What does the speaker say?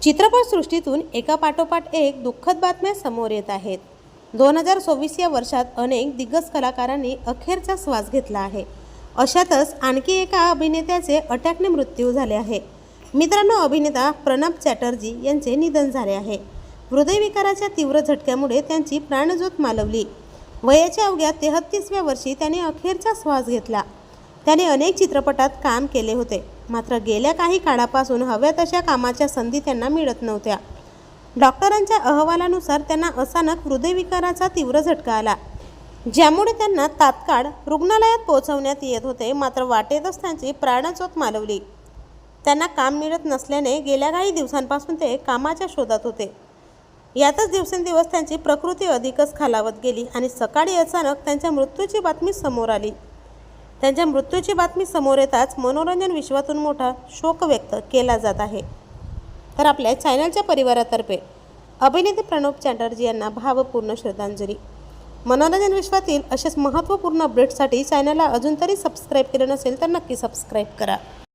चित्रपटसृष्टीतून एकापाठोपाठ एक दुःखद बातम्या समोर येत आहेत। 2024 या वर्षात अनेक दिग्गज कलाकारांनी अखेरचा श्वास घेतला आहे। अशातच आणखी एका अभिनेत्याचे अटॅकने मृत्यू झाले आहे। मित्रांनो, अभिनेता प्रणब चॅटर्जी यांचे निधन झाले आहे। हृदयविकाराच्या तीव्र झटक्यामुळे त्यांची प्राणज्योत मालवली। वयाच्या अवघ्या 33व्या वर्षी त्यांनी अखेरचा श्वास घेतला। त्याने अनेक चित्रपटात काम केले होते, मात्र गेल्या काही काळापासून हव्या तशा कामाच्या संधी त्यांना मिळत नव्हत्या। डॉक्टरांच्या अहवालानुसार त्यांना अचानक हृदयविकाराचा तीव्र झटका आला, ज्यामुळे त्यांना तात्काळ रुग्णालयात पोहोचवण्यात येत होते, मात्र वाटेतच त्यांची प्राणज्योत मालवली। त्यांना काम मिळत नसल्याने गेल्या काही दिवसांपासून ते कामाच्या शोधात होते। यातच दिवसेंदिवस त्यांची प्रकृती अधिकच खालावत गेली आणि सकाळी अचानक त्यांच्या मृत्यूची बातमी समोर आली। त्यांच्या मृत्यूची बातमी समोर येताच मनोरंजन विश्वातून मोठा शोक व्यक्त केला जात आहे। तर आपल्या चॅनलच्या परिवारातर्फे अभिनेते प्रणब चॅटर्जी यांना भावपूर्ण श्रद्धांजली। मनोरंजन विश्वातील असेच महत्त्वपूर्ण अपडेट्ससाठी चॅनलला अजून तरी सबस्क्राईब केले नसेल तर नक्की सबस्क्राईब करा।